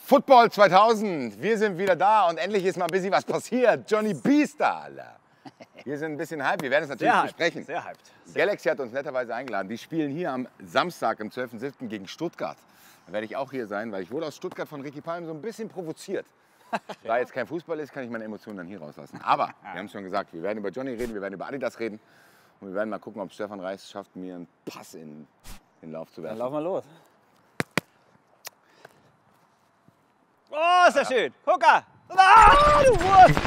Football 2000, wir sind wieder da und endlich ist mal ein bisschen was passiert. Johnny B ist da, Alter. Wir sind ein bisschen hyped, wir werden es natürlich besprechen. Sehr hyped. Galaxy hat uns netterweise eingeladen. Die spielen hier am Samstag, am 12.07. gegen Stuttgart. Da werde ich auch hier sein, weil ich wurde aus Stuttgart von Ricky Palm so ein bisschen provoziert. Da jetzt kein Fußball ist, kann ich meine Emotionen dann hier rauslassen. Aber wir haben es schon gesagt, wir werden über Johnny reden, wir werden über Adidas reden. Und wir werden mal gucken, ob Stefan Reis schafft, mir einen Pass in den Lauf zu werfen. Dann laufen wir los. Oh, ist das schön. Hucker! Ah, du Wurst!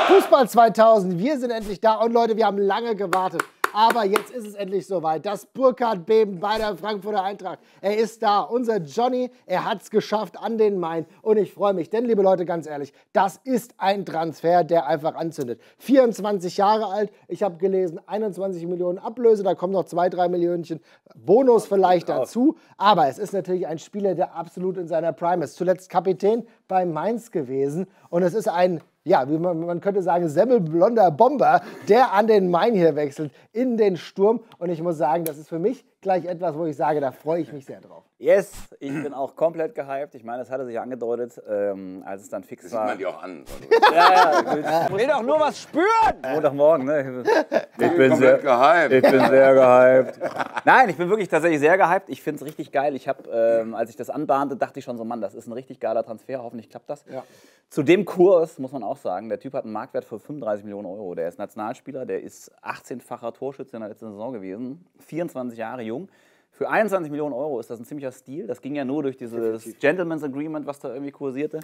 Fußball 2000, wir sind endlich da und Leute, wir haben lange gewartet. Aber jetzt ist es endlich soweit. Das Burkhardt-Beben bei der Frankfurter Eintracht. Er ist da. Unser Johnny, er hat es geschafft an den Main. Und ich freue mich, denn liebe Leute, ganz ehrlich, das ist ein Transfer, der einfach anzündet. 24 Jahre alt, ich habe gelesen, 21 Millionen Ablöse, da kommen noch 2-3 Millionchen Bonus vielleicht dazu. Aber es ist natürlich ein Spieler, der absolut in seiner Prime ist. Zuletzt Kapitän bei Mainz gewesen. Und es ist ein, ja, wie man könnte sagen, semmelblonder Bomber, der an den Main hier wechselt, in den Sturm. Und ich muss sagen, das ist für mich gleich etwas, wo ich sage, da freue ich mich sehr drauf. Yes, ich bin auch komplett gehypt. Ich meine, das hatte sich angedeutet, als es dann fix war. Das sieht man dir auch an. Ich will doch nur was spüren! Montagmorgen, ne? Ich bin komplett gehypt. Ich bin sehr gehypt. Nein, ich bin wirklich tatsächlich sehr gehypt. Ich finde es richtig geil. Ich habe, als ich das anbahnte, dachte ich schon so, Mann, das ist ein richtig geiler Transfer. Hoffentlich klappt das. Ja. Zu dem Kurs muss man auch sagen, der Typ hat einen Marktwert von 35 Millionen Euro. Der ist Nationalspieler, der ist 18-facher Torschütze in der letzten Saison gewesen, 24 Jahre jung. Für 21 Millionen Euro ist das ein ziemlicher Stil. Das ging ja nur durch dieses Gentleman's Agreement, was da irgendwie kursierte.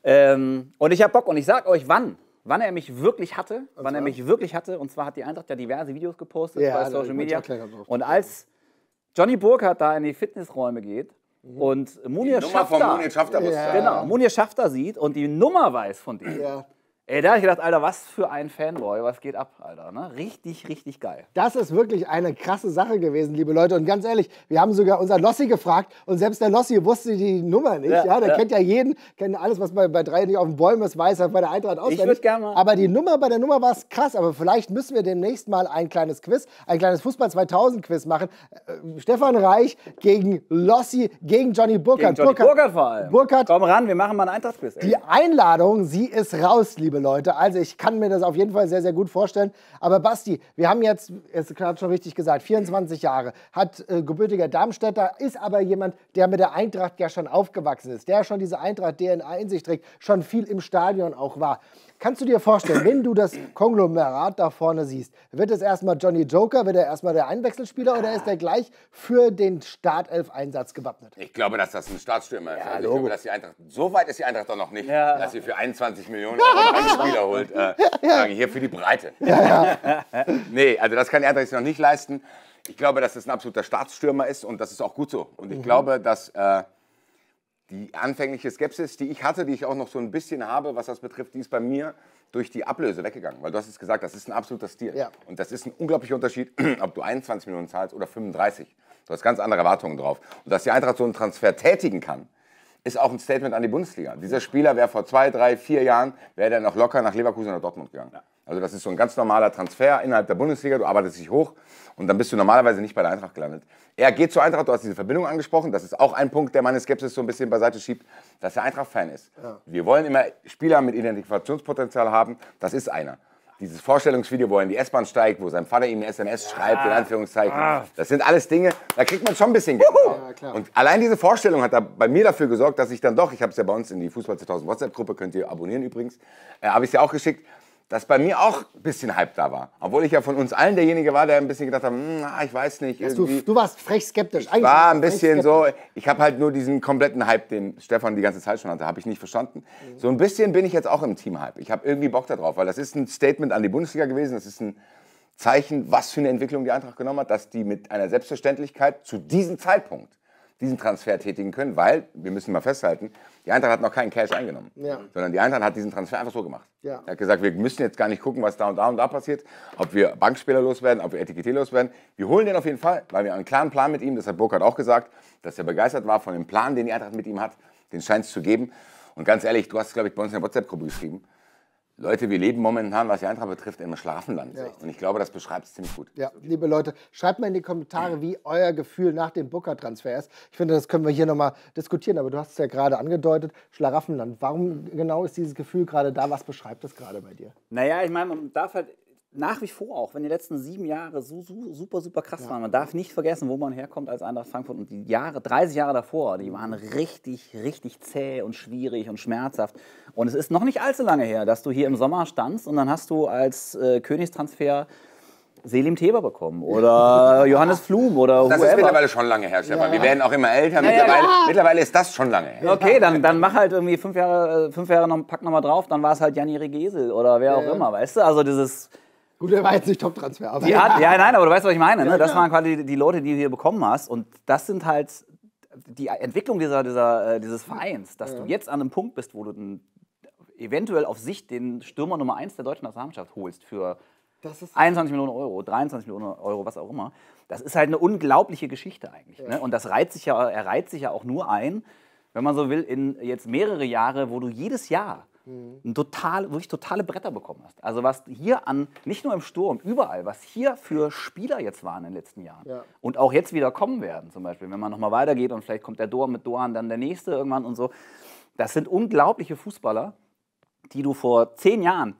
Und ich habe Bock und ich sag euch, wann er mich wirklich hatte. Und zwar hat die Eintracht ja diverse Videos gepostet bei Social Media. Und als Johnny Burkhardt da in die Fitnessräume geht und Munir Schafter sieht und die Nummer weiß von dem. Ja. Ey, da habe ich gedacht, Alter, was für ein Fanboy, was geht ab, Alter, ne? Richtig, richtig geil. Das ist wirklich eine krasse Sache gewesen, liebe Leute. Und ganz ehrlich, wir haben sogar unseren Lossi gefragt und selbst der Lossi wusste die Nummer nicht. Ja, der kennt ja jeden, kennt alles, was bei drei nicht auf den Bäumen ist, weiß er bei der Eintracht auswendig. Ich würde gerne mal. Aber die Nummer, bei der Nummer war es krass. Aber vielleicht müssen wir demnächst mal ein kleines Quiz, ein kleines Fußball 2000 Quiz machen. Stefan Reich gegen Lossi, gegen Johnny Burkhardt. Gegen Johnny Burkhardt vor allem. Burkhardt, komm ran, wir machen mal ein Eintracht-Quiz. Die Einladung, sie ist raus, liebe Leute. Also ich kann mir das auf jeden Fall sehr, sehr gut vorstellen. Aber Basti, wir haben jetzt gerade schon richtig gesagt, 24 Jahre, hat gebürtiger Darmstädter, ist aber jemand, der mit der Eintracht ja schon aufgewachsen ist, der schon diese Eintracht-DNA in sich trägt, schon viel im Stadion auch war. Kannst du dir vorstellen, wenn du das Konglomerat da vorne siehst, wird es erstmal Johnny Joker, wird er erstmal der Einwechselspieler oder ist er gleich für den Startelf-Einsatz gewappnet? Ich glaube, dass das ein Startstürmer ist. Also ich glaube, dass die Eintracht, so weit ist die Eintracht doch noch nicht, dass sie für 21 Millionen Euro einen Spieler holt. Hier für die Breite. Nee, also das kann die Eintracht sich noch nicht leisten. Ich glaube, dass das ein absoluter Startstürmer ist und das ist auch gut so. Und ich glaube, dass die anfängliche Skepsis, die ich hatte, die ich auch noch so ein bisschen habe, was das betrifft, die ist bei mir durch die Ablöse weggegangen. Weil du hast es gesagt, das ist ein absoluter Stil. Ja. Und das ist ein unglaublicher Unterschied, ob du 21 Millionen zahlst oder 35. Du hast ganz andere Erwartungen drauf. Und dass die Eintracht so einen Transfer tätigen kann, ist auch ein Statement an die Bundesliga. Dieser Spieler wäre vor 2, 3, 4 Jahren, wäre der noch locker nach Leverkusen oder Dortmund gegangen. Ja. Also das ist so ein ganz normaler Transfer innerhalb der Bundesliga. Du arbeitest dich hoch und dann bist du normalerweise nicht bei der Eintracht gelandet. Er geht zur Eintracht, du hast diese Verbindung angesprochen. Das ist auch ein Punkt, der meine Skepsis so ein bisschen beiseite schiebt, dass er Eintracht-Fan ist. Ja. Wir wollen immer Spieler mit Identifikationspotenzial haben. Das ist einer. Dieses Vorstellungsvideo, wo er in die S-Bahn steigt, wo sein Vater ihm eine SMS schreibt, in Anführungszeichen. Das sind alles Dinge, da kriegt man schon ein bisschen Geld. Und allein diese Vorstellung hat da bei mir dafür gesorgt, dass ich dann doch, ich habe es ja bei uns in die Fußball 2000 WhatsApp-Gruppe, könnt ihr abonnieren übrigens, habe ich es ja auch geschickt, dass bei mir auch ein bisschen Hype da war. Obwohl ich ja von uns allen derjenige war, der ein bisschen gedacht hat, ich weiß nicht. Du warst frech skeptisch. Ich war ein bisschen so, ich habe halt nur diesen kompletten Hype, den Stefan die ganze Zeit schon hatte, habe ich nicht verstanden. So ein bisschen bin ich jetzt auch im Team-Hype. Ich habe irgendwie Bock da drauf, weil das ist ein Statement an die Bundesliga gewesen. Das ist ein Zeichen, was für eine Entwicklung die Eintracht genommen hat, dass die mit einer Selbstverständlichkeit zu diesem Zeitpunkt diesen Transfer tätigen können, weil, wir müssen mal festhalten, die Eintracht hat noch keinen Cash eingenommen, sondern die Eintracht hat diesen Transfer einfach so gemacht. Ja. Er hat gesagt, wir müssen jetzt gar nicht gucken, was da und da passiert, ob wir Bankspieler loswerden, ob wir Etikettier loswerden. Wir holen den auf jeden Fall, weil wir einen klaren Plan mit ihm, das hat Burkhardt auch gesagt, dass er begeistert war von dem Plan, den die Eintracht mit ihm hat, den scheint es zu geben. Und ganz ehrlich, du hast es, glaube ich, bei uns in der WhatsApp-Gruppe geschrieben, Leute, wir leben momentan, was die Eintracht betrifft, im Schlaraffenland. Ja. Und ich glaube, das beschreibt es ziemlich gut. Ja, liebe Leute, schreibt mal in die Kommentare, wie euer Gefühl nach dem Burkhardt-Transfer ist. Ich finde, das können wir hier nochmal diskutieren, aber du hast es ja gerade angedeutet, Schlaraffenland. Warum genau ist dieses Gefühl gerade da? Was beschreibt das gerade bei dir? Naja, ich meine, man darf halt nach wie vor, auch wenn die letzten 7 Jahre so super krass waren, man darf nicht vergessen, wo man herkommt als Eintracht Frankfurt. Und die Jahre, 30 Jahre davor, die waren richtig zäh und schwierig und schmerzhaft. Und es ist noch nicht allzu lange her, dass du hier im Sommer standst und dann hast du als Königstransfer Selim Teber bekommen oder Johannes Flum oder Das ist mittlerweile schon lange her, Stefan. Wir werden auch immer älter. Mittlerweile ist das schon lange her. Okay, dann mach halt irgendwie 5 Jahre noch, pack nochmal drauf, dann war es halt Janni Regesel oder wer auch immer, weißt du? Also dieses... Gut, der war jetzt nicht Top-Transfer. Nein, aber du weißt, was ich meine. Ne? Das waren quasi die Leute, die du hier bekommen hast. Und das sind halt die Entwicklung dieses Vereins, dass du jetzt an einem Punkt bist, wo du eventuell auf Sicht den Stürmer Nummer 1 der deutschen Nationalmannschaft holst für 21 Millionen Euro, 23 Millionen Euro, was auch immer. Das ist halt eine unglaubliche Geschichte eigentlich. Ne? Und das reiht sich ja auch nur ein, wenn man so will, in jetzt mehrere Jahre, wo du jedes Jahr wirklich totale Bretter bekommen hast. Also was hier nicht nur im Sturm, überall, was hier für Spieler jetzt waren in den letzten Jahren und auch jetzt wieder kommen werden, zum Beispiel, wenn man nochmal weitergeht und vielleicht kommt der mit Doan dann der Nächste irgendwann und so. Das sind unglaubliche Fußballer, die du vor 10 Jahren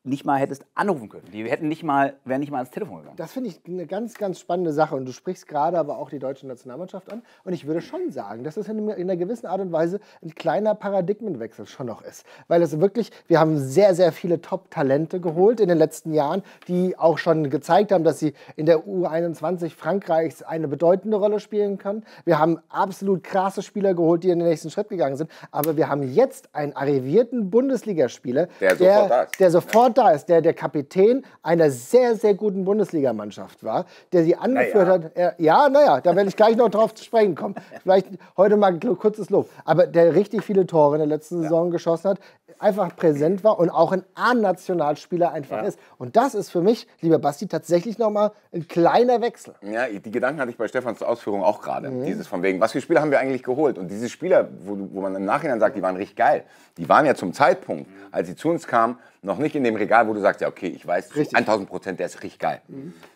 nicht mal hättest anrufen können. Die wären nicht mal ans Telefon gegangen. Das finde ich eine ganz spannende Sache. Und du sprichst gerade aber auch die deutsche Nationalmannschaft an. Und ich würde schon sagen, dass es in einer gewissen Art und Weise ein kleiner Paradigmenwechsel schon noch ist. Weil es wirklich, wir haben sehr viele Top-Talente geholt in den letzten Jahren, die auch schon gezeigt haben, dass sie in der U21 Frankreichs eine bedeutende Rolle spielen können. Wir haben absolut krasse Spieler geholt, die in den nächsten Schritt gegangen sind. Aber wir haben jetzt einen arrivierten Bundesligaspieler, der sofort da ist, der Kapitän einer sehr guten Bundesligamannschaft war, der sie angeführt hat. Da werde ich gleich noch drauf zu sprechen kommen. Vielleicht heute mal ein kurzes Lob. Aber der richtig viele Tore in der letzten Saison geschossen hat, einfach präsent war und auch ein A-Nationalspieler einfach ist. Und das ist für mich, lieber Basti, tatsächlich nochmal ein kleiner Wechsel. Ja, die Gedanken hatte ich bei Stefans Ausführung auch gerade. Dieses von wegen, was für Spieler haben wir eigentlich geholt? Und diese Spieler, wo man im Nachhinein sagt, die waren richtig geil, die waren ja zum Zeitpunkt, als sie zu uns kamen, noch nicht in dem Regal, wo du sagst, ja okay, ich weiß, 1000%, der ist richtig geil.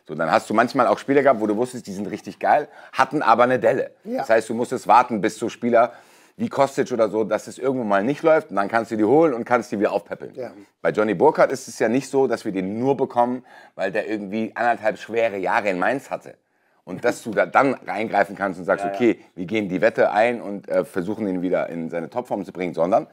So, dann hast du manchmal auch Spieler gehabt, wo du wusstest, die sind richtig geil, hatten aber eine Delle. Ja. Das heißt, du musstest warten, bis so Spieler wie Kostic oder so, dass es irgendwo mal nicht läuft und dann kannst du die holen und kannst die wieder aufpäppeln. Ja. Bei Johnny Burkhardt ist es ja nicht so, dass wir den nur bekommen, weil der irgendwie 1,5 schwere Jahre in Mainz hatte. Und dass du da dann reingreifen kannst und sagst, okay, wir gehen die Wette ein und versuchen ihn wieder in seine Topform zu bringen, sondern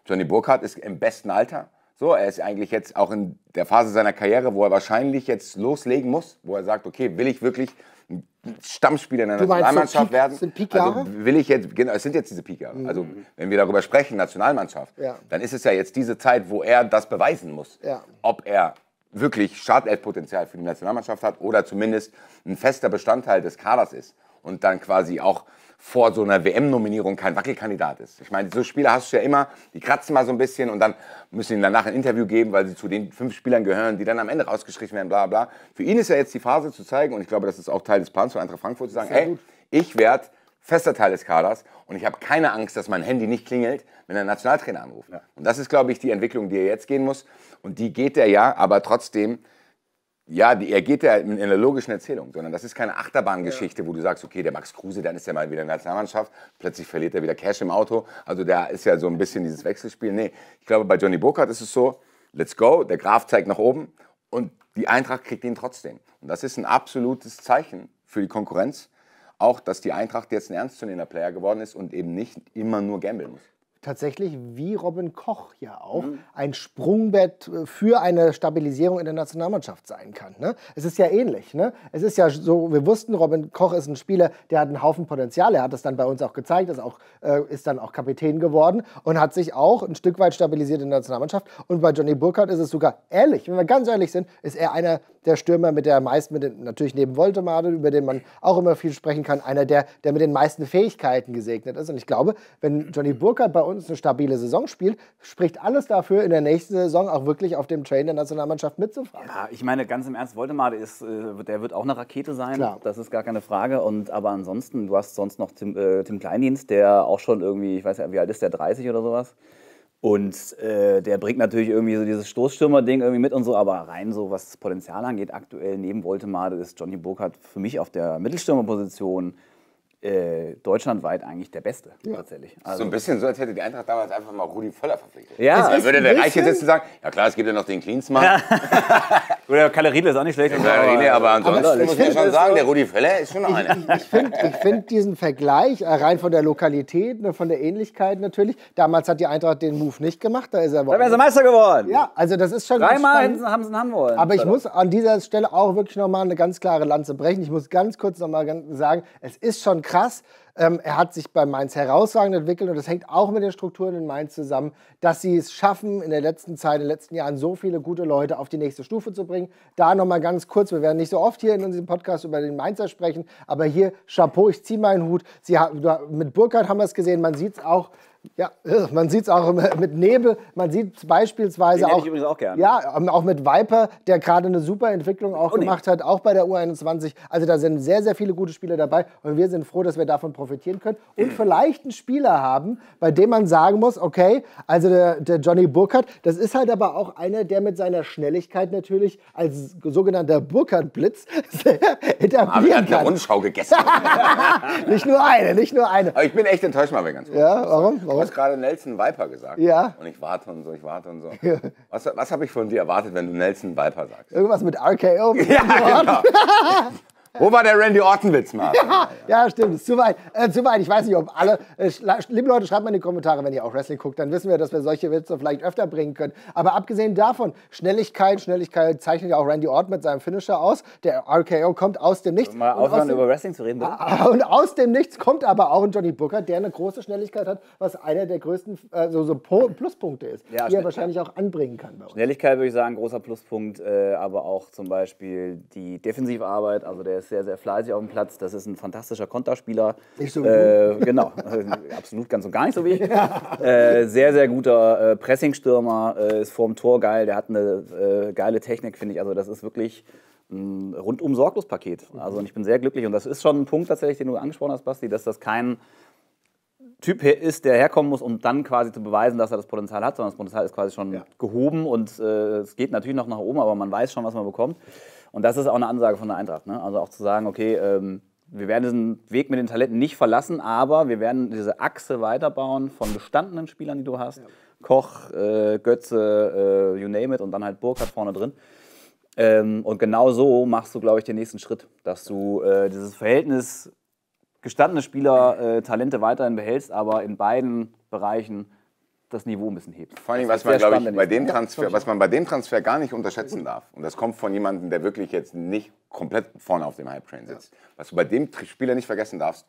Johnny Burkhardt ist im besten Alter. So, er ist eigentlich jetzt auch in der Phase seiner Karriere, wo er wahrscheinlich jetzt loslegen muss, wo er sagt, okay, will ich wirklich ein Stammspieler in der Nationalmannschaft werden? Sind Peak-Jahre? Also will ich jetzt, genau, es sind jetzt diese Peak-Jahre. Also wenn wir darüber sprechen, Nationalmannschaft, dann ist es ja jetzt diese Zeit, wo er das beweisen muss, ob er wirklich Startelf-Potenzial für die Nationalmannschaft hat oder zumindest ein fester Bestandteil des Kaders ist und dann quasi auch vor so einer WM-Nominierung kein Wackelkandidat ist. Ich meine, so Spieler hast du ja immer, die kratzen mal so ein bisschen und dann müssen ihnen danach ein Interview geben, weil sie zu den 5 Spielern gehören, die dann am Ende rausgestrichen werden, bla bla. Für ihn ist ja jetzt die Phase zu zeigen, und ich glaube, das ist auch Teil des Plans von Eintracht Frankfurt, zu sagen, ey, ich werde fester Teil des Kaders und ich habe keine Angst, dass mein Handy nicht klingelt, wenn der Nationaltrainer anruft. Ja. Und das ist, glaube ich, die Entwicklung, die er jetzt gehen muss. Und die geht er ja, aber trotzdem, er geht ja in einer logischen Erzählung, sondern das ist keine Achterbahngeschichte, wo du sagst, okay, der Max Kruse, dann ist er mal wieder in der Nationalmannschaft, plötzlich verliert er wieder Cash im Auto. Also da ist ja so ein bisschen dieses Wechselspiel. Nee, ich glaube, bei Johnny Burkhardt ist es so, let's go, der Graf zeigt nach oben und die Eintracht kriegt ihn trotzdem. Und das ist ein absolutes Zeichen für die Konkurrenz, auch, dass die Eintracht jetzt ein ernstzunehmender Player geworden ist und eben nicht immer nur gambeln muss. Tatsächlich wie Robin Koch ja auch ein Sprungbrett für eine Stabilisierung in der Nationalmannschaft sein kann. Ne? Es ist ja ähnlich. Ne? Es ist ja so, wir wussten, Robin Koch ist ein Spieler, der hat einen Haufen Potenzial. Er hat das dann bei uns auch gezeigt, ist dann auch Kapitän geworden und hat sich auch ein Stück weit stabilisiert in der Nationalmannschaft. Und bei Johnny Burkhardt ist es sogar ehrlich, wenn wir ganz ehrlich sind, ist er einer der Stürmer mit der meisten, natürlich neben Woltemade, über den man auch immer viel sprechen kann, einer, der mit den meisten Fähigkeiten gesegnet ist. Und ich glaube, wenn Johnny Burkhardt bei uns eine stabile Saison spielt, spricht alles dafür, in der nächsten Saison auch wirklich auf dem Train der Nationalmannschaft mitzufahren. Ja, ich meine, ganz im Ernst, Woltemade der wird auch eine Rakete sein, klar. Das ist gar keine Frage. Aber ansonsten, du hast sonst noch Tim Kleindienst, der auch schon irgendwie, ich weiß ja, wie alt ist der, 30 oder sowas? Und der bringt natürlich irgendwie so dieses Stoßstürmer-Ding irgendwie mit und so, aber rein so, was das Potenzial angeht, aktuell neben Woltemade ist Johnny Burkhardt für mich auf der Mittelstürmerposition deutschlandweit eigentlich der Beste, tatsächlich. Also so ein bisschen so, als hätte die Eintracht damals einfach mal Rudi Völler verpflichtet. Ja. Dann würde der Reiche sitzen und sagen, ja klar, es gibt ja noch den Klinsmann. Ja. Oder Kalle Riedle ist auch nicht schlecht. Aber ansonsten muss man schon sagen, der Rudi Völler ist schon einer. Ich find diesen Vergleich, rein von der Lokalität, ne, von der Ähnlichkeit natürlich, damals hat die Eintracht den Move nicht gemacht, da ist er Da wären sie Meister geworden. Ja, also das ist schon dreimal haben sie ihn haben wollen. Aber ich muss an dieser Stelle auch wirklich nochmal eine ganz klare Lanze brechen. Ich muss ganz kurz nochmal sagen, es ist schon krass. Er hat sich bei Mainz herausragend entwickelt und das hängt auch mit den Strukturen in Mainz zusammen, dass sie es schaffen, in der letzten Zeit, in den letzten Jahren so viele gute Leute auf die nächste Stufe zu bringen. Da nochmal ganz kurz, wir werden nicht so oft hier in unserem Podcast über den Mainzer sprechen, aber hier Chapeau, ich ziehe meinen Hut. Mit Burkhardt haben wir es gesehen, man sieht es auch. Ja, man sieht es auch mit Nebel, man sieht beispielsweise auch, ich übrigens auch gerne. Ja, auch mit Viper, der gerade eine super Entwicklung auch gemacht hat, auch bei der U21. Also da sind sehr, sehr viele gute Spieler dabei und wir sind froh, dass wir davon profitieren können und vielleicht einen Spieler haben, bei dem man sagen muss, okay, also der Johnny Burkhardt, das ist halt aber auch einer, der mit seiner Schnelligkeit natürlich als sogenannter Burkhardt-Blitz etablieren kann. Eine Rundschau gegessen. Nicht nur eine. Aber ich bin echt enttäuscht, mal ganz kurz. Ja, warum? Du hast gerade Nelson Viper gesagt. Ja. Und ich warte und so. Ja. Was habe ich von dir erwartet, wenn du Nelson Viper sagst? Irgendwas mit RKO. Ja, genau. Wo war der Randy Orton-Witz, Martin? Ja, stimmt. Ist zu weit. Ich weiß nicht, ob alle. Liebe Leute, schreibt mal in die Kommentare, wenn ihr auch Wrestling guckt. Dann wissen wir, dass wir solche Witze vielleicht öfter bringen können. Aber abgesehen davon, Schnelligkeit zeichnet ja auch Randy Orton mit seinem Finisher aus. Der RKO kommt aus dem Nichts. Mal aufhören, über Wrestling zu reden. Und aus dem Nichts kommt aber auch ein Johnny Burkhardt, der eine große Schnelligkeit hat, was einer der größten Pluspunkte ist, die er wahrscheinlich auch anbringen kann. Bei uns. Schnelligkeit würde ich sagen, großer Pluspunkt. Aber auch zum Beispiel die Defensivarbeit. Also der ist sehr, sehr fleißig auf dem Platz. Das ist ein fantastischer Konterspieler. Nicht so gut. Genau, absolut ganz und gar nicht so wie ich. Sehr, sehr guter Pressingstürmer, ist vorm Tor geil. Der hat eine geile Technik, finde ich. Also das ist wirklich ein rundum sorglos Paket. Also und ich bin sehr glücklich. Und das ist schon ein Punkt tatsächlich, den du angesprochen hast, Basti, dass das kein Typ ist, der herkommen muss, um dann quasi zu beweisen, dass er das Potenzial hat, sondern das Potenzial ist quasi schon gehoben und es geht natürlich noch nach oben, aber man weiß schon, was man bekommt. Und das ist auch eine Ansage von der Eintracht. Ne? Also auch zu sagen, okay, wir werden diesen Weg mit den Talenten nicht verlassen, aber wir werden diese Achse weiterbauen von bestandenen Spielern, die du hast. Ja. Koch, Götze, you name it und dann halt Burkhardt vorne drin. Und genau so machst du, glaube ich, den nächsten Schritt, dass du dieses Verhältnis gestandene Spieler, Talente weiterhin behältst, aber in beiden Bereichen das Niveau ein bisschen hebt. Vor allem, was man, glaube ich, was man bei dem Transfer gar nicht unterschätzen darf, und das kommt von jemandem, der wirklich jetzt nicht komplett vorne auf dem Hype-Train sitzt, was du bei dem Spieler nicht vergessen darfst,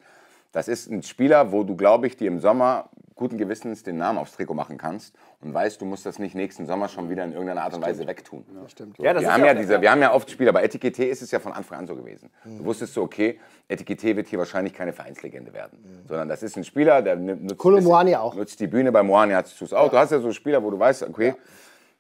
das ist ein Spieler, wo du, glaube ich, dir im Sommer guten Gewissens den Namen aufs Trikot machen kannst und weißt, du musst das nicht nächsten Sommer schon wieder in irgendeiner Art und Weise wegtun. Ja, stimmt. So, ja, wir haben ja oft Spieler, bei Etikette ist es ja von Anfang an so gewesen. Du wusstest so, okay, Etikette wird hier wahrscheinlich keine Vereinslegende werden, sondern das ist ein Spieler, der nutzt die Bühne, bei Moani hast du es auch. Du hast ja so Spieler, wo du weißt, okay,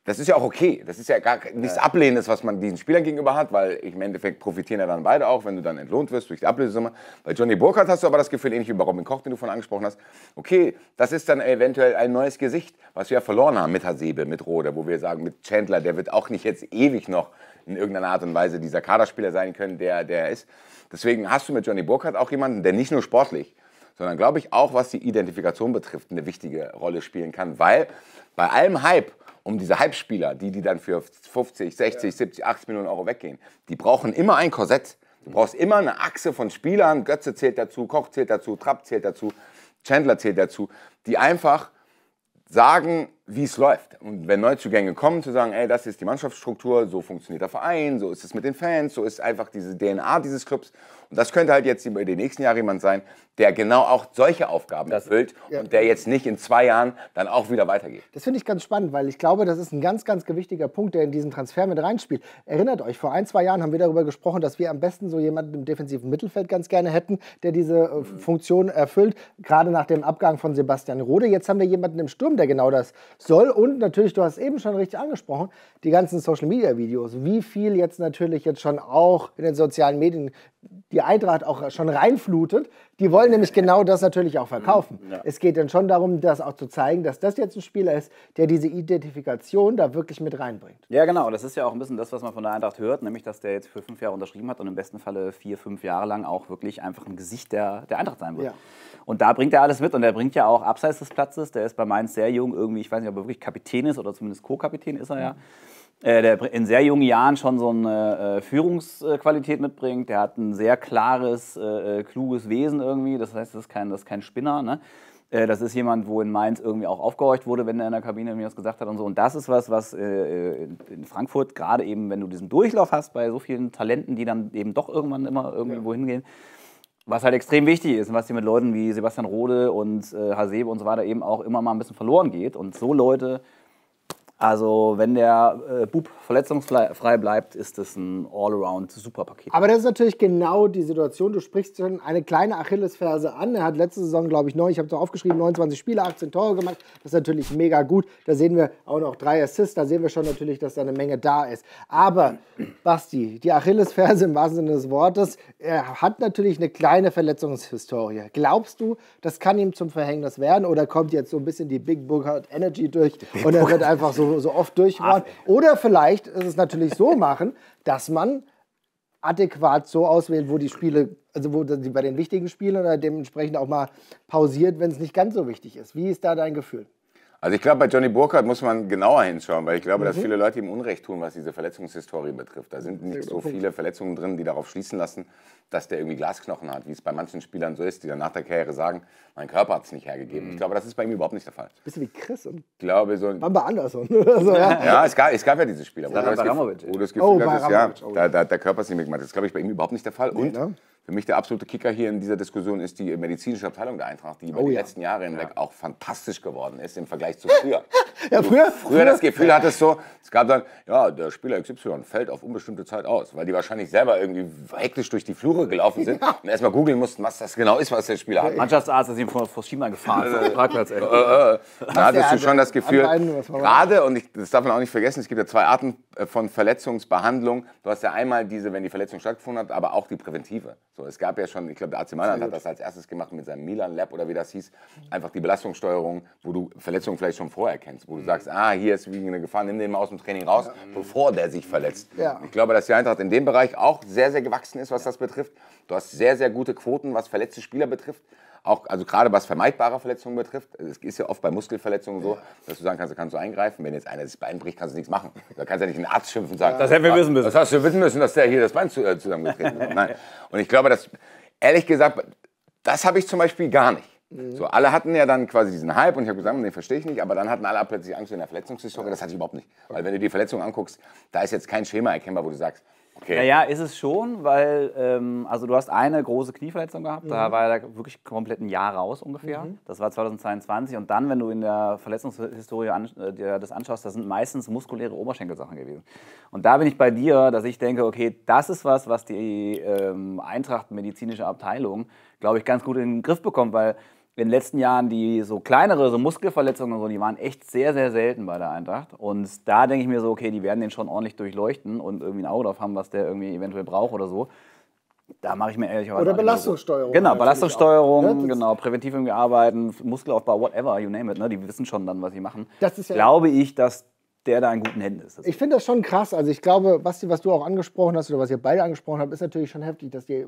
das ist ja auch okay. Das ist ja gar nichts Ablehnendes, was man diesen Spielern gegenüber hat, weil im Endeffekt profitieren ja dann beide auch, wenn du dann entlohnt wirst durch die Ablösesumme. Bei Johnny Burkhardt hast du aber das Gefühl, ähnlich wie bei Robin Koch, den du vorhin angesprochen hast, okay, das ist dann eventuell ein neues Gesicht, was wir ja verloren haben mit Hasebe, mit Rode, wo wir sagen, mit Chandler, der wird auch nicht jetzt ewig noch in irgendeiner Art und Weise dieser Kaderspieler sein können, der er ist. Deswegen hast du mit Johnny Burkhardt auch jemanden, der nicht nur sportlich, sondern, glaube ich, auch was die Identifikation betrifft, eine wichtige Rolle spielen kann, weil bei allem Hype um diese Hype-Spieler, die dann für 50, 60, 70, 80 Millionen Euro weggehen, die brauchen immer ein Korsett. Du brauchst immer eine Achse von Spielern, Götze zählt dazu, Koch zählt dazu, Trapp zählt dazu, Chandler zählt dazu, die einfach sagen, wie es läuft. Und wenn Neuzugänge kommen, zu sagen, ey, das ist die Mannschaftsstruktur, so funktioniert der Verein, so ist es mit den Fans, so ist einfach diese DNA dieses Clubs. Und das könnte halt jetzt über die nächsten Jahre jemand sein, der genau auch solche Aufgaben erfüllt und der jetzt nicht in 2 Jahren dann auch wieder weitergeht. Das finde ich ganz spannend, weil ich glaube, das ist ein ganz, ganz gewichtiger Punkt, der in diesen Transfer mit reinspielt. Erinnert euch, vor 1, 2 Jahren haben wir darüber gesprochen, dass wir am besten so jemanden im defensiven Mittelfeld ganz gerne hätten, der diese Funktion erfüllt, gerade nach dem Abgang von Sebastian Rode. Jetzt haben wir jemanden im Sturm, der genau das soll. Und natürlich, du hast eben schon richtig angesprochen, die ganzen Social-Media-Videos, wie viel jetzt natürlich schon auch in den sozialen Medien die Eintracht auch schon reinflutet. Die wollen nämlich genau das natürlich auch verkaufen. Ja. Es geht dann schon darum, das auch zu zeigen, dass das jetzt ein Spieler ist, der diese Identifikation da wirklich mit reinbringt. Ja, genau. Das ist ja auch ein bisschen das, was man von der Eintracht hört, nämlich, dass der jetzt für 5 Jahre unterschrieben hat und im besten Falle 4, 5 Jahre lang auch wirklich einfach ein Gesicht der Eintracht sein wird. Ja. Und da bringt er alles mit und er bringt ja auch abseits des Platzes, der ist bei Mainz sehr jung, irgendwie, ich weiß nicht, ob er wirklich Kapitän ist oder zumindest Co-Kapitän ist er ja. Der in sehr jungen Jahren schon so eine Führungsqualität mitbringt. Der hat ein sehr klares, kluges Wesen irgendwie. Das heißt, das ist kein Spinner. Ne? Das ist jemand, wo in Mainz irgendwie auch aufgehorcht wurde, wenn er in der Kabine mir was gesagt hat und so. Und das ist was in Frankfurt, gerade eben, wenn du diesen Durchlauf hast bei so vielen Talenten, die dann eben doch irgendwann immer irgendwie wohin gehen, was halt extrem wichtig ist und was dir mit Leuten wie Sebastian Rode und Hasebe und so weiter eben auch immer mal ein bisschen verloren geht. Und so Leute... Also wenn der Bub verletzungsfrei bleibt, ist das ein Allround-Super-Paket. Aber das ist natürlich genau die Situation. Du sprichst schon eine kleine Achillesferse an. Er hat letzte Saison, glaube ich, ich habe es aufgeschrieben, 29 Spiele, 18 Tore gemacht. Das ist natürlich mega gut. Da sehen wir auch noch 3 Assists. Da sehen wir schon natürlich, dass da eine Menge da ist. Aber, Basti, die Achillesferse im wahrsten Sinne des Wortes, er hat natürlich eine kleine Verletzungshistorie. Glaubst du, das kann ihm zum Verhängnis werden? Oder kommt jetzt so ein bisschen die Big Burkhardt Energy durch und er wird einfach so oft durchfahren? Oder vielleicht ist es natürlich so machen, dass man adäquat so auswählt, wo die Spiele, also wo die bei den wichtigen Spielen oder dementsprechend auch mal pausiert, wenn es nicht ganz so wichtig ist. Wie ist da dein Gefühl? Also ich glaube, bei Johnny Burkhardt muss man genauer hinschauen, weil ich glaube, dass viele Leute ihm Unrecht tun, was diese Verletzungshistorie betrifft. Da sind nicht so viele Verletzungen drin, die darauf schließen lassen, dass der irgendwie Glasknochen hat, wie es bei manchen Spielern so ist, die dann nach der Karriere sagen, mein Körper hat es nicht hergegeben. Ich glaube, das ist bei ihm überhaupt nicht der Fall. Bisschen wie Chris und Bamba Andersson oder so. Ja, es gab ja diese Spieler, wo du das Gefühl hattest, der Körper ist nicht mehr gemacht. Das ist, glaube ich, bei ihm überhaupt nicht der Fall. Und für mich der absolute Kicker hier in dieser Diskussion ist die medizinische Abteilung der Eintracht, die über die letzten Jahre hinweg auch fantastisch geworden ist im Vergleich zu früher. Ja, früher das Gefühl hattest so, es gab dann, ja, der Spieler XY fällt auf unbestimmte Zeit aus, weil die wahrscheinlich selber irgendwie hektisch durch die Flure gelaufen sind und erstmal googeln mussten, was das genau ist, was der Spieler hat. Mannschaftsarzt ist ihm vor Schienbein gefahren. Da hattest du schon das Gefühl, gerade, und das darf man auch nicht vergessen, es gibt ja 2 Arten von Verletzungsbehandlung. Du hast ja einmal diese, wenn die Verletzung stattgefunden hat, aber auch die präventive. So, es gab ja schon, ich glaube, der AC Mailand hat das als erstes gemacht mit seinem Milan Lab oder wie das hieß, einfach die Belastungssteuerung, wo du Verletzungen vielleicht schon vorher kennst, wo du sagst, hier ist wie eine Gefahr, nimm den mal aus dem Training raus, bevor der sich verletzt. Ja. Ich glaube, dass die Eintracht in dem Bereich auch sehr, sehr gewachsen ist, was das betrifft. Du hast sehr, sehr gute Quoten, was verletzte Spieler betrifft. Auch, also gerade was vermeidbare Verletzungen betrifft. Es ist ja oft bei Muskelverletzungen so, dass du sagen kannst, da kannst du eingreifen. Wenn jetzt einer das Bein bricht, kannst du nichts machen. Da kannst du ja nicht einen Arzt schimpfen und sagen, das hätten wir wissen müssen. Das hast du wissen müssen, dass der hier das Bein zusammengetreten hat. Nein. Und ich glaube, dass, ehrlich gesagt, das habe ich zum Beispiel gar nicht. So, alle hatten ja dann quasi diesen Hype und ich habe gesagt, den verstehe ich nicht, aber dann hatten alle plötzlich Angst in der Verletzungshistorie. Das hatte ich überhaupt nicht. Weil wenn du die Verletzung anguckst, da ist jetzt kein Schema erkennbar, wo du sagst, okay. Naja, ist es schon, weil also du hast eine große Knieverletzung gehabt, da war er wirklich komplett ein Jahr raus ungefähr. Das war 2022 und dann, wenn du in der Verletzungshistorie dir das anschaust, das sind meistens muskuläre Oberschenkelsachen gewesen. Und da bin ich bei dir, dass ich denke, okay, das ist was die Eintracht medizinische Abteilung, glaube ich, ganz gut in den Griff bekommt, weil in den letzten Jahren die so kleinere, so Muskelverletzungen und so, die waren echt sehr, sehr selten bei der Eintracht. Und da denke ich mir so, okay, die werden den schon ordentlich durchleuchten und irgendwie ein Auge drauf haben, was der irgendwie eventuell braucht oder so. Da mache ich mir ehrlicherweise... Oder Belastungssteuerung. Genau, Belastungssteuerung, genau, präventiv irgendwie arbeiten, Muskelaufbau, whatever, you name it, ne? Die wissen schon dann, was sie machen. Das ist ja, glaube ich, dass der da in guten Händen ist. Ich finde das schon krass. Also ich glaube, Basti, was du auch angesprochen hast oder was ihr beide angesprochen habt, ist natürlich schon heftig, dass die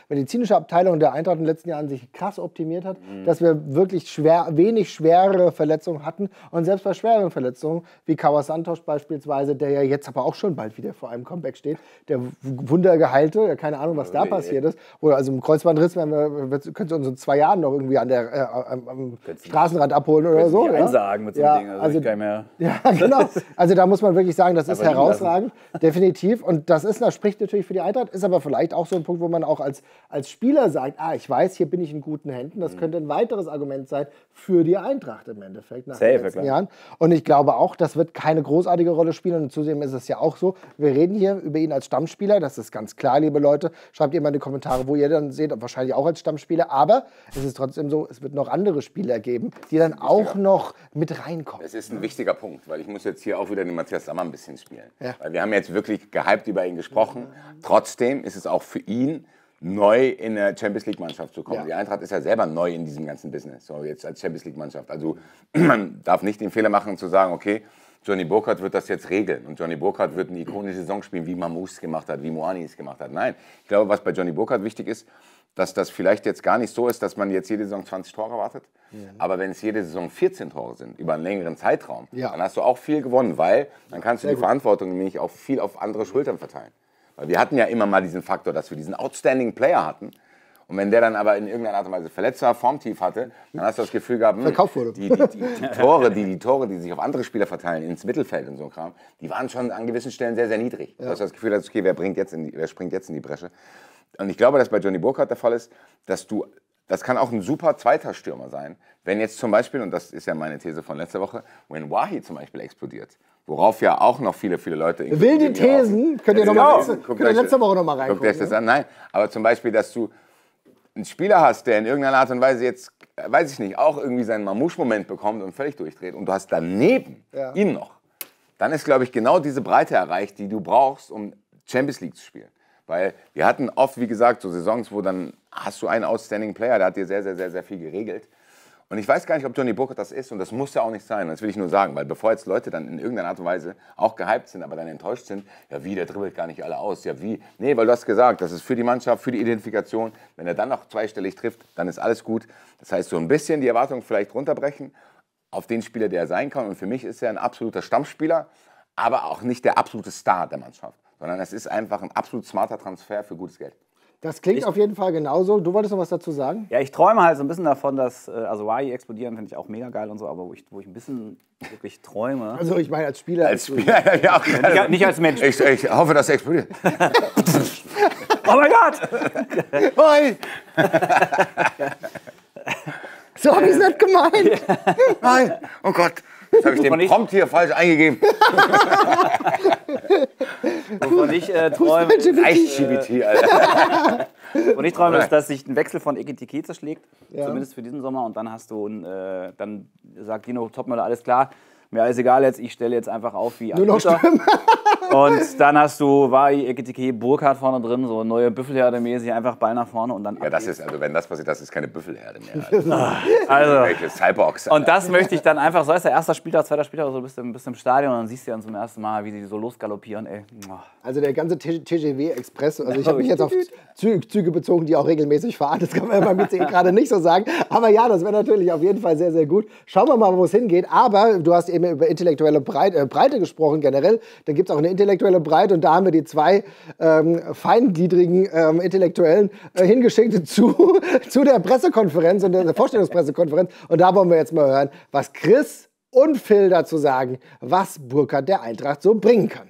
medizinische Abteilung der Eintracht in den letzten Jahren sich krass optimiert hat, dass wir wirklich wenig schwere Verletzungen hatten und selbst bei schweren Verletzungen, wie Kawa Santos beispielsweise, der ja jetzt aber auch schon bald wieder vor einem Comeback steht, der Wundergeheilte, keine Ahnung, was da passiert ist, oder also im Kreuzbandriss könnte uns in 2 Jahren noch irgendwie an am Straßenrand abholen oder so. Einsagen mit so einem Ding, also ich kann mehr. Ja, genau. Also da muss man wirklich sagen, das ist herausragend, definitiv. Und das spricht natürlich für die Eintracht, ist aber vielleicht auch so ein Punkt, wo man auch als Spieler sagt, ich weiß, hier bin ich in guten Händen. Das könnte ein weiteres Argument sein für die Eintracht im Endeffekt nach den letzten Jahren. Und ich glaube auch, das wird keine großartige Rolle spielen. Und zudem ist es ja auch so, wir reden hier über ihn als Stammspieler, das ist ganz klar, liebe Leute. Schreibt ihr mal in die Kommentare, wo ihr dann seht, wahrscheinlich auch als Stammspieler. Aber es ist trotzdem so, es wird noch andere Spieler geben, die dann auch noch mit reinkommen. Es ist ein wichtiger Punkt, weil ich muss jetzt hier auch wieder den Matthias Sammer ein bisschen spielen. Ja. Weil wir haben jetzt wirklich gehypt über ihn gesprochen. Trotzdem ist es auch für ihn neu in eine Champions-League-Mannschaft zu kommen. Ja. Die Eintracht ist ja selber neu in diesem ganzen Business, so jetzt als Champions-League-Mannschaft. Also man darf nicht den Fehler machen zu sagen, okay, Johnny Burkhardt wird das jetzt regeln und Johnny Burkhardt wird eine ikonische Saison spielen, wie Mamouche es gemacht hat, wie Moani es gemacht hat. Nein, ich glaube, was bei Johnny Burkhardt wichtig ist, dass das vielleicht jetzt gar nicht so ist, dass man jetzt jede Saison 20 Tore erwartet. Ja. Aber wenn es jede Saison 14 Tore sind, über einen längeren Zeitraum, dann hast du auch viel gewonnen, weil dann kannst du die Verantwortung nämlich auch viel auf andere Schultern verteilen. Weil wir hatten ja immer mal diesen Faktor, dass wir diesen Outstanding Player hatten. Und wenn der dann aber in irgendeiner Art und Weise verletzt war, Formtief hatte, dann hast du das Gefühl gehabt, die Tore, die sich auf andere Spieler verteilen, ins Mittelfeld und so ein Kram, die waren schon an gewissen Stellen sehr, sehr niedrig. Ja. Du hast das Gefühl, dass, okay, wer springt jetzt in die Bresche? Und ich glaube, dass bei Johnny Burkhardt der Fall ist, das kann auch ein super zweiter Stürmer sein, wenn jetzt zum Beispiel, und das ist ja meine These von letzter Woche, wenn Wahi zum Beispiel explodiert, worauf ja auch noch viele Leute... Wilde Thesen, könnt ihr letzte Woche noch mal reingucken. Guckt euch das an, nein, aber zum Beispiel, dass du einen Spieler hast, der in irgendeiner Art und Weise jetzt, weiß ich nicht, auch irgendwie seinen Mamouche-Moment bekommt und völlig durchdreht und du hast daneben ihn noch, dann ist, glaube ich, genau diese Breite erreicht, die du brauchst, um Champions League zu spielen. Weil wir hatten oft, wie gesagt, so Saisons, wo dann hast du einen Outstanding Player, der hat dir sehr, sehr, sehr, sehr viel geregelt. Und ich weiß gar nicht, ob Johnny Burkhardt das ist und das muss ja auch nicht sein. Das will ich nur sagen, weil bevor jetzt Leute dann in irgendeiner Art und Weise auch gehypt sind, aber dann enttäuscht sind, ja wie, der dribbelt gar nicht alle aus, ja wie. Nee, weil du hast gesagt, das ist für die Mannschaft, für die Identifikation. Wenn er dann noch zweistellig trifft, dann ist alles gut. Das heißt, so ein bisschen die Erwartungen vielleicht runterbrechen auf den Spieler, der er sein kann. Und für mich ist er ein absoluter Stammspieler, aber auch nicht der absolute Star der Mannschaft, sondern es ist einfach ein absolut smarter Transfer für gutes Geld. Das klingt auf jeden Fall genauso. Du wolltest noch was dazu sagen? Ja, ich träume halt so ein bisschen davon, dass, also Wahi explodieren finde ich auch mega geil und so, aber wo ich ein bisschen wirklich träume. Also ich meine als Spieler. Als Spieler, ja auch nicht als Mensch. Ich hoffe, dass er explodiert. Oh mein Gott! Hoi! So habe ich es nicht gemeint. Nein, oh Gott. Jetzt habe ich den Prompt hier falsch eingegeben. Wovon ich träume, Alter. Und ich träume, dass sich ein Wechsel von Ekitike zerschlägt, zumindest für diesen Sommer. Und dann hast du, dann sagt Dino Topmöller, alles klar, mir alles egal jetzt, ich stelle jetzt einfach auf wie nur noch Stürmer. Und dann hast du Wahi, Ekitike, Burkhardt vorne drin, so neue Büffelherde-mäßig, einfach Ball nach vorne und dann. Ja, das ist, also wenn das passiert, das ist keine Büffelherde mehr. Also, Cyborgs. Und das möchte ich dann einfach, so ist der erste Spieltag, zweiter Spieltag, so bist du im Stadion und dann siehst du dann zum ersten Mal, wie sie so losgaloppieren, ey. Also der ganze TGW-Express, also ich habe mich jetzt auf Züge bezogen, die auch regelmäßig fahren, das kann man bei mir gerade nicht so sagen, aber ja, das wäre natürlich auf jeden Fall sehr, sehr gut. Schauen wir mal, wo es hingeht, aber du hast eben über intellektuelle Breite gesprochen generell, dann gibt es auch eine intellektuelle Breite und da haben wir die zwei feingliedrigen Intellektuellen hingeschickt zu der Pressekonferenz und der Vorstellungspressekonferenz und da wollen wir jetzt mal hören, was Chris und Phil dazu sagen, was Burkhardt der Eintracht so bringen kann.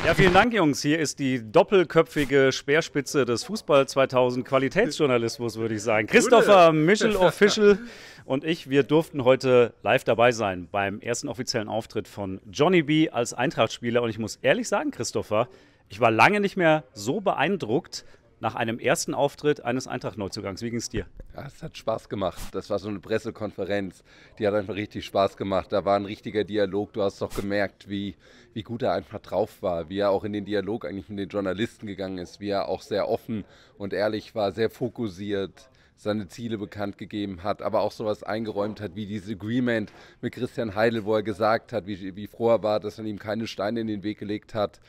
Ja, vielen Dank, Jungs. Hier ist die doppelköpfige Speerspitze des Fußball 2000 Qualitätsjournalismus, würde ich sagen. Christopher Michel Official und ich, wir durften heute live dabei sein beim ersten offiziellen Auftritt von Johnny B. als Eintracht-Spieler. Und ich muss ehrlich sagen, Christopher, ich war lange nicht mehr so beeindruckt nach einem ersten Auftritt eines Eintracht-Neuzugangs. Wie ging es dir? Ja, es hat Spaß gemacht. Das war so eine Pressekonferenz, die hat einfach richtig Spaß gemacht. Da war ein richtiger Dialog. Du hast doch gemerkt, wie gut er einfach drauf war, wie er auch in den Dialog eigentlich mit den Journalisten gegangen ist, wie er auch sehr offen und ehrlich war, sehr fokussiert, seine Ziele bekannt gegeben hat, aber auch sowas eingeräumt hat, wie dieses Agreement mit Christian Heidel, wo er gesagt hat, wie froh er war, dass er ihm keine Steine in den Weg gelegt hat.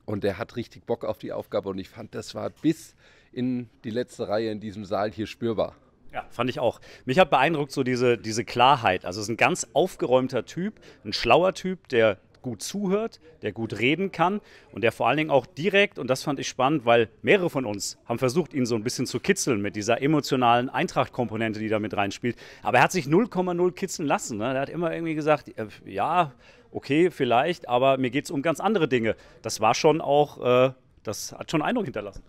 Und er hat richtig Bock auf die Aufgabe und ich fand, das war bis in die letzte Reihe in diesem Saal hier spürbar. Ja, fand ich auch. Mich hat beeindruckt so diese Klarheit. Also es ist ein ganz aufgeräumter Typ, ein schlauer Typ, der gut zuhört, der gut reden kann und der vor allen Dingen auch direkt, und das fand ich spannend, weil mehrere von uns haben versucht, ihn so ein bisschen zu kitzeln mit dieser emotionalen Eintracht-Komponente, die da mit reinspielt. Aber er hat sich 0,0 kitzeln lassen. Ne? Er hat immer irgendwie gesagt, ja, okay, vielleicht, aber mir geht es um ganz andere Dinge. Das war schon auch, das hat schon Eindruck hinterlassen.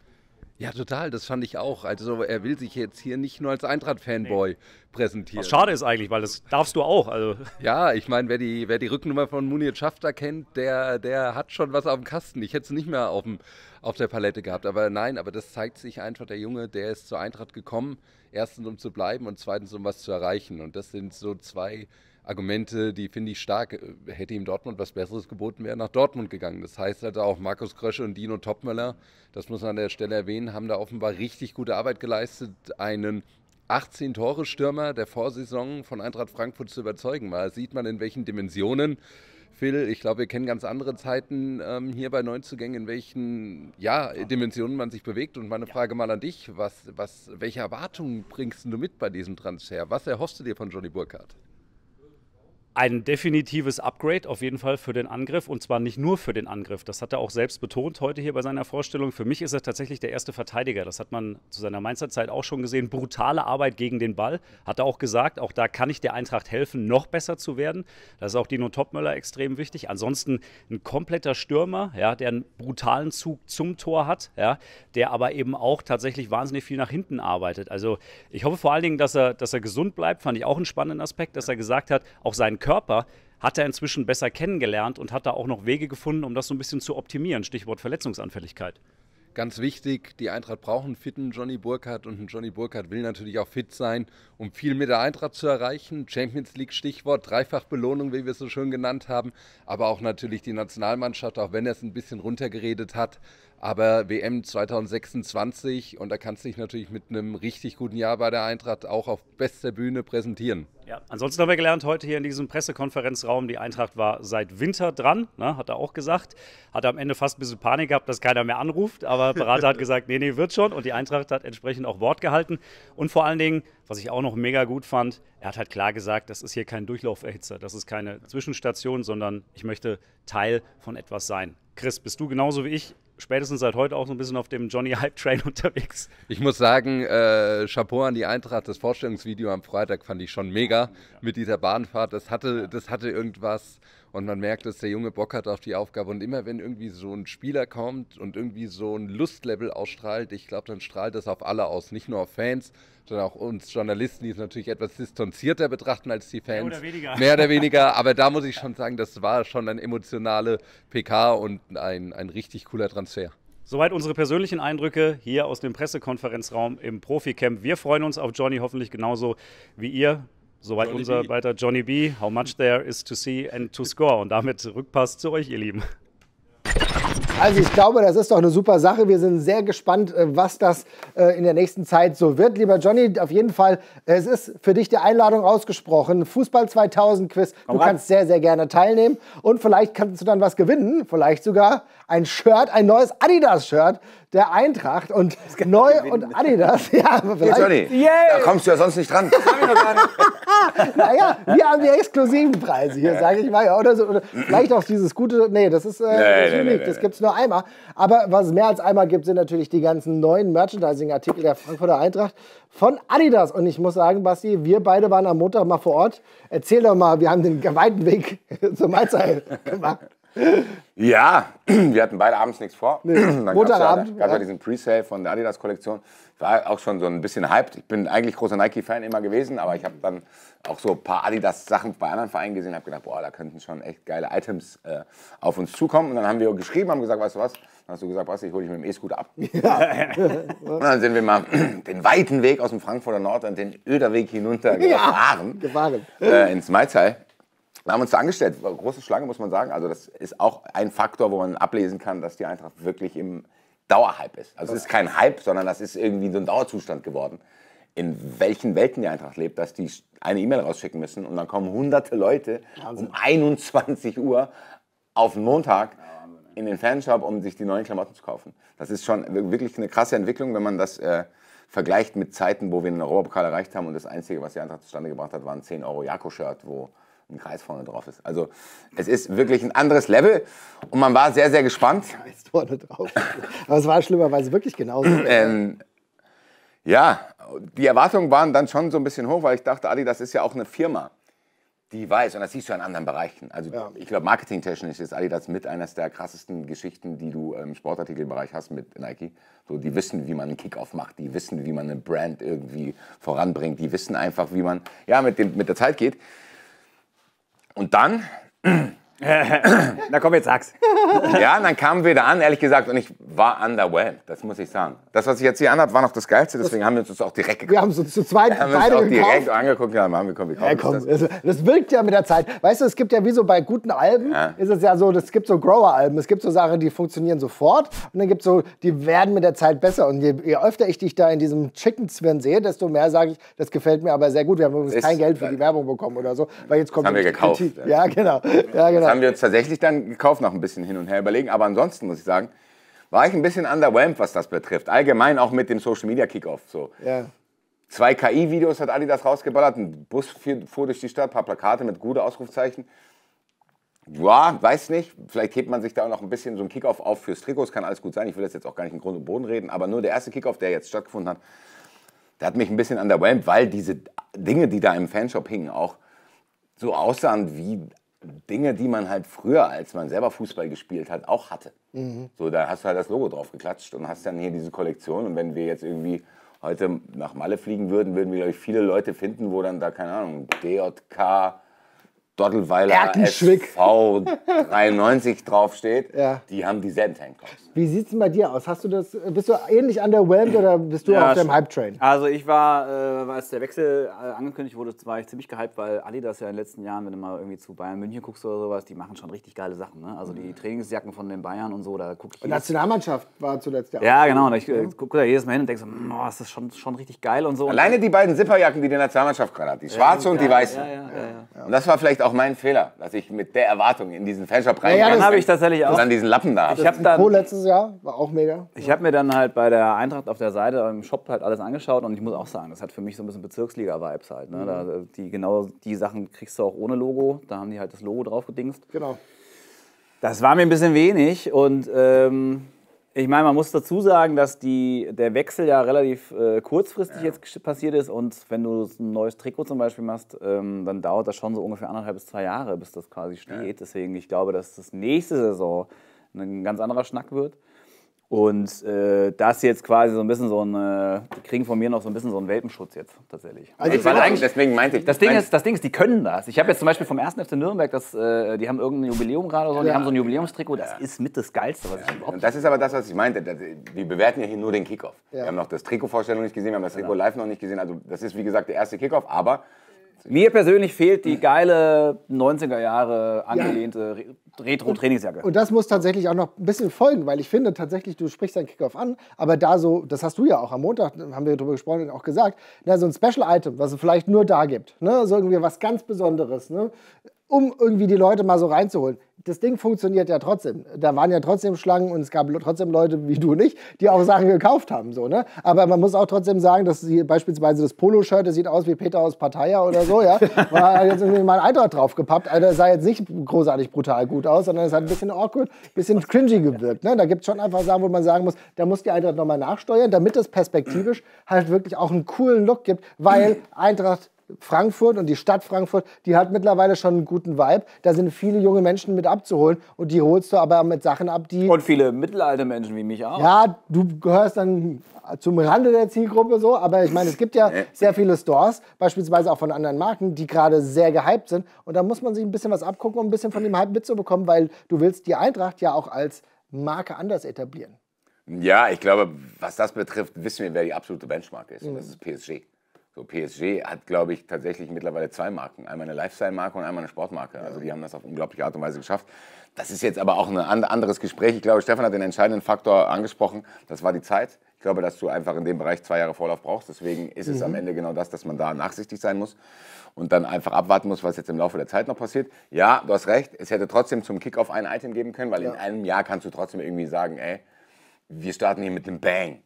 Ja, total, das fand ich auch. Also er will sich jetzt hier nicht nur als Eintracht-Fanboy präsentieren. Was schade ist eigentlich, weil das darfst du auch. Also. Ja, ich meine, wer die Rückennummer von Munir Schafter kennt, der hat schon was auf dem Kasten. Ich hätte es nicht mehr auf der Palette gehabt. Aber nein, aber das zeigt sich einfach, der Junge, der ist zur Eintracht gekommen. Erstens, um zu bleiben und zweitens, um was zu erreichen. Und das sind so zwei Argumente, die finde ich stark. Hätte ihm Dortmund was Besseres geboten, wäre nach Dortmund gegangen. Das heißt also auch Markus Krösche und Dino Topmöller, das muss man an der Stelle erwähnen, haben da offenbar richtig gute Arbeit geleistet, einen 18-Tore-Stürmer der Vorsaison von Eintracht Frankfurt zu überzeugen. Da sieht man, in welchen Dimensionen, Phil, ich glaube, wir kennen ganz andere Zeiten hier bei Neuzugängen, in welchen Dimensionen man sich bewegt. Und meine Frage mal an dich, welche Erwartungen bringst du mit bei diesem Transfer? Was erhoffst du dir von Johnny Burkhardt? Ein definitives Upgrade auf jeden Fall für den Angriff und zwar nicht nur für den Angriff. Das hat er auch selbst betont heute hier bei seiner Vorstellung. Für mich ist er tatsächlich der erste Verteidiger. Das hat man zu seiner Mainzer Zeit auch schon gesehen. Brutale Arbeit gegen den Ball. Hat er auch gesagt, auch da kann ich der Eintracht helfen, noch besser zu werden. Da ist auch Dino Topmöller extrem wichtig. Ansonsten ein kompletter Stürmer, ja, der einen brutalen Zug zum Tor hat, ja, der aber eben auch tatsächlich wahnsinnig viel nach hinten arbeitet. Also ich hoffe vor allen Dingen, dass er gesund bleibt. Fand ich auch einen spannenden Aspekt, dass er gesagt hat, auch seinen Körper hat er inzwischen besser kennengelernt und hat da auch noch Wege gefunden, um das so ein bisschen zu optimieren. Stichwort Verletzungsanfälligkeit. Ganz wichtig, die Eintracht braucht einen fitten Johnny Burkhardt und ein Johnny Burkhardt will natürlich auch fit sein, um viel mit der Eintracht zu erreichen. Champions League Stichwort, Dreifachbelohnung, wie wir es so schön genannt haben, aber auch natürlich die Nationalmannschaft, auch wenn er es ein bisschen runtergeredet hat. Aber WM 2026 und da kannst du dich natürlich mit einem richtig guten Jahr bei der Eintracht auch auf bester Bühne präsentieren. Ja, ansonsten haben wir gelernt heute hier in diesem Pressekonferenzraum, die Eintracht war seit Winter dran, ne, hat er auch gesagt. Hat am Ende fast ein bisschen Panik gehabt, dass keiner mehr anruft, aber Berater hat gesagt, nee, wird schon. Und die Eintracht hat entsprechend auch Wort gehalten. Und vor allen Dingen, was ich auch noch mega gut fand, er hat halt klar gesagt, das ist hier kein Durchlauferhitzer, das ist keine Zwischenstation, sondern ich möchte Teil von etwas sein. Chris, bist du genauso wie ich spätestens seit heute auch so ein bisschen auf dem Johnny-Hype-Train unterwegs? Ich muss sagen, Chapeau an die Eintracht. Das Vorstellungsvideo am Freitag fand ich schon mega mit dieser Bahnfahrt. Das hatte irgendwas und man merkt, dass der Junge Bock hat auf die Aufgabe. Und immer wenn irgendwie so ein Spieler kommt und irgendwie so ein Lustlevel ausstrahlt, ich glaube, dann strahlt das auf alle aus. Nicht nur auf Fans, sondern auch uns Journalisten, die es natürlich etwas distanzierter betrachten als die Fans. Mehr oder weniger. Aber da muss ich schon sagen, das war schon eine emotionale PK und ein richtig cooler Transfer. Soweit unsere persönlichen Eindrücke hier aus dem Pressekonferenzraum im Profi-Camp. Wir freuen uns auf Johnny hoffentlich genauso wie ihr. Soweit Johnny unser B. weiter Johnny B. How much there is to see and to score. Und damit Rückpass zu euch, ihr Lieben. Also ich glaube, das ist doch eine super Sache. Wir sind sehr gespannt, was das in der nächsten Zeit so wird. Lieber Johnny, auf jeden Fall, es ist für dich die Einladung ausgesprochen. Fußball 2000 Quiz. Du kannst sehr, sehr gerne teilnehmen. Und vielleicht kannst du dann was gewinnen. Vielleicht sogar ein Shirt, ein neues Adidas-Shirt der Eintracht. Und neu und Adidas. Ja, vielleicht. Hey Johnny, da kommst du ja sonst nicht dran. Naja, wir haben die exklusiven Preise hier, sage ich mal. Oder, so, oder vielleicht auch dieses gute, das ist unique, das gibt es nur einmal. Aber was es mehr als einmal gibt, sind natürlich die ganzen neuen Merchandising-Artikel der Frankfurter Eintracht von Adidas. Und ich muss sagen, Basti, wir beide waren am Montag mal vor Ort. Erzähl doch mal, wir haben den weiten Weg zur Mahlzeit gemacht. Ja, wir hatten beide abends nichts vor. Nee. Dann Montagabend. gab ja diesen Pre-Sale von der Adidas-Kollektion. Ich war auch schon so ein bisschen hyped. Ich bin eigentlich großer Nike-Fan immer gewesen, aber ich habe dann auch so ein paar Adidas-Sachen bei anderen Vereinen gesehen und habe gedacht, boah, da könnten schon echt geile Items auf uns zukommen. Und dann haben wir geschrieben, haben gesagt, weißt du was? Dann hast du gesagt, was, ich hole dich mit dem E-Scooter ab. Ja. Und dann sind wir mal den weiten Weg aus dem Frankfurter Nord und den Öderweg hinunter gefahren ins Maizal. Wir haben uns da angestellt. Große Schlange, muss man sagen. Also das ist auch ein Faktor, wo man ablesen kann, dass die Eintracht wirklich im Dauerhype ist. Also es ist kein Hype, sondern das ist irgendwie so ein Dauerzustand geworden. In welchen Welten die Eintracht lebt, dass die eine E-Mail rausschicken müssen und dann kommen hunderte Leute um 21 Uhr auf den Montag in den Fanshop, um sich die neuen Klamotten zu kaufen. Das ist schon wirklich eine krasse Entwicklung, wenn man das vergleicht mit Zeiten, wo wir den Europapokal erreicht haben und das Einzige, was die Eintracht zustande gebracht hat, war ein 10 € Jako-Shirt, wo ein Kreis vorne drauf ist. Also es ist wirklich ein anderes Level und man war sehr, sehr gespannt. Kreis vorne drauf. Aber es war schlimmerweise wirklich genauso. Ja, die Erwartungen waren dann schon so ein bisschen hoch, weil ich dachte, Adidas ist ja auch eine Firma, die weiß, und das siehst du in anderen Bereichen. Also ich glaube, marketingtechnisch ist Adidas mit eines der krassesten Geschichten, die du im Sportartikelbereich hast mit Nike. So, die wissen, wie man einen Kickoff macht, die wissen, wie man eine Brand irgendwie voranbringt, die wissen einfach, wie man mit der Zeit geht. Und dann Na komm, jetzt sag's. Ja, und dann kamen wir da an, ehrlich gesagt, und ich war underwhelmed, das muss ich sagen. Das, was ich jetzt hier anhabe, war noch das Geilste, deswegen haben wir uns das auch direkt gekauft. Wir haben es uns zu zweit beide auch gekauft. direkt angeguckt, ja, haben wir komm, das wirkt ja mit der Zeit. Weißt du, es gibt ja wie so bei guten Alben, ist es ja so, es gibt so Grower-Alben, es gibt so Sachen, die funktionieren sofort und dann gibt es so, die werden mit der Zeit besser. Und je öfter ich dich da in diesem Chicken-Zwirn sehe, desto mehr sage ich, das gefällt mir aber sehr gut. Wir haben übrigens kein Geld für die Werbung bekommen oder so, weil jetzt kommt das haben wir gekauft. Ja, genau. Das haben wir uns tatsächlich dann gekauft, noch ein bisschen hin und her überlegen. Aber ansonsten muss ich sagen, war ich ein bisschen underwhelmed, was das betrifft. Allgemein auch mit dem Social Media Kickoff. So. Ja. 2 KI-Videos hat Adidas rausgeballert, ein Bus fuhr durch die Stadt, ein paar Plakate mit gute Ausrufzeichen. Ja, weiß nicht, vielleicht hebt man sich da auch noch ein bisschen so ein Kickoff auf fürs Trikot, das kann alles gut sein. Ich will das jetzt auch gar nicht in Grund und Boden reden, aber nur der erste Kickoff, der jetzt stattgefunden hat, der hat mich ein bisschen underwhelmed, weil diese Dinge, die da im Fanshop hingen, auch so aussahen wie Dinge, die man halt früher, als man selber Fußball gespielt hat, auch hatte. So, da hast du halt das Logo drauf geklatscht und hast dann hier diese Kollektion. Und wenn wir jetzt irgendwie heute nach Malle fliegen würden, würden wir, glaube ich, viele Leute finden, wo dann da, keine Ahnung, DJK, Dottelweiler, SV 93 draufsteht. Ja. Die haben dieselben Tanktops. Wie sieht es denn bei dir aus? Bist du ähnlich underwhelmed oder bist du auf dem Hype-Train? Also ich war, als der Wechsel angekündigt wurde, war ich ziemlich gehypt, weil Adidas ja in den letzten Jahren, wenn du mal irgendwie zu Bayern München guckst oder sowas, die machen schon richtig geile Sachen. Ne? Also die Trainingsjacken von den Bayern und so, da gucke ich. Und Nationalmannschaft war zuletzt ja. Ja, genau. Und ich gucke da jedes Mal hin und denke so, oh, ist das schon richtig geil und so. Alleine die beiden Zipperjacken, die die Nationalmannschaft gerade hat, die schwarze und die weiße. Ja. Und das war vielleicht auch mein Fehler, dass ich mit der Erwartung in diesen Fanshop rein dann habe ich tatsächlich auch. Und dann diesen Lappen da. Ich habe dann letztes Jahr war auch mega. Ich habe mir dann halt bei der Eintracht auf der Seite im Shop halt alles angeschaut und ich muss auch sagen, das hat für mich so ein bisschen Bezirksliga-Vibes halt. Ne? Genau die Sachen kriegst du auch ohne Logo. Da haben die halt das Logo drauf gedingst. Genau. Das war mir ein bisschen wenig und ich meine, man muss dazu sagen, dass der Wechsel ja relativ kurzfristig jetzt passiert ist und wenn du ein neues Trikot zum Beispiel machst, dann dauert das schon so ungefähr 1,5 bis 2 Jahre, bis das quasi steht. Ja. Deswegen, ich glaube, dass das nächste Saison ein ganz anderer Schnack wird. Und das jetzt quasi so ein bisschen die kriegen von mir noch so ein bisschen so einen Welpenschutz jetzt tatsächlich. Also deswegen meinte ich. Das Ding ist, die können das. Ich habe jetzt zum Beispiel vom 1. FC Nürnberg, die haben irgendein Jubiläum gerade oder so, die haben so ein Jubiläumstrikot, das ist mit das Geilste, was ich überhaupt. Und das ist aber das, was ich meinte. Wir bewerten ja hier nur den Kickoff. Wir haben noch das Trikotvorstellung nicht gesehen, wir haben das Trikot live noch nicht gesehen. Also das ist wie gesagt der erste Kickoff, aber mir persönlich fehlt die geile 90er Jahre angelehnte Retro-Trainingsjacke. Und das muss tatsächlich auch noch ein bisschen folgen, weil ich finde tatsächlich, du sprichst deinen Kickoff an, aber da so, das hast du ja auch am Montag, haben wir darüber gesprochen und auch gesagt, so ein Special-Item, was es vielleicht nur da gibt, ne? So irgendwie was ganz Besonderes, ne? Um irgendwie die Leute mal so reinzuholen. Das Ding funktioniert ja trotzdem. Da waren ja trotzdem Schlangen und es gab trotzdem Leute wie du nicht, die auch Sachen gekauft haben. So, ne? Aber man muss auch trotzdem sagen, dass beispielsweise das Polo-Shirt, das sieht aus wie Peter aus Pattaya oder so, ja, war jetzt irgendwie mal ein Eintracht draufgepappt. Also das sah jetzt nicht großartig brutal gut aus, sondern es hat ein bisschen awkward, ein bisschen cringy gewirkt. Ne? Da gibt es schon einfach Sachen, wo man sagen muss, da muss die Eintracht nochmal nachsteuern, damit es perspektivisch halt wirklich auch einen coolen Look gibt, weil Eintracht Frankfurt und die Stadt Frankfurt, die hat mittlerweile schon einen guten Vibe. Da sind viele junge Menschen mit abzuholen und die holst du aber mit Sachen ab, die... Und viele mittelalte Menschen wie mich auch. Ja, du gehörst dann zum Rande der Zielgruppe so, aber ich meine, es gibt ja sehr viele Stores, beispielsweise auch von anderen Marken, die gerade sehr gehypt sind und da muss man sich ein bisschen was abgucken, um ein bisschen von dem Hype mitzubekommen, weil du willst die Eintracht ja auch als Marke anders etablieren. Ja, ich glaube, was das betrifft, wissen wir, wer die absolute Benchmark ist und das ist PSG. So, PSG hat, glaube ich, tatsächlich mittlerweile 2 Marken. Einmal eine Lifestyle-Marke und einmal eine Sportmarke. Also die haben das auf unglaubliche Art und Weise geschafft. Das ist jetzt aber auch ein anderes Gespräch. Ich glaube, Stefan hat den entscheidenden Faktor angesprochen. Das war die Zeit. Ich glaube, dass du einfach in dem Bereich 2 Jahre Vorlauf brauchst. Deswegen ist es am Ende genau das, dass man da nachsichtig sein muss und dann einfach abwarten muss, was jetzt im Laufe der Zeit noch passiert. Ja, du hast recht. Es hätte trotzdem zum Kickoff ein Item geben können, weil in einem Jahr kannst du trotzdem irgendwie sagen, ey, wir starten hier mit einem Bang.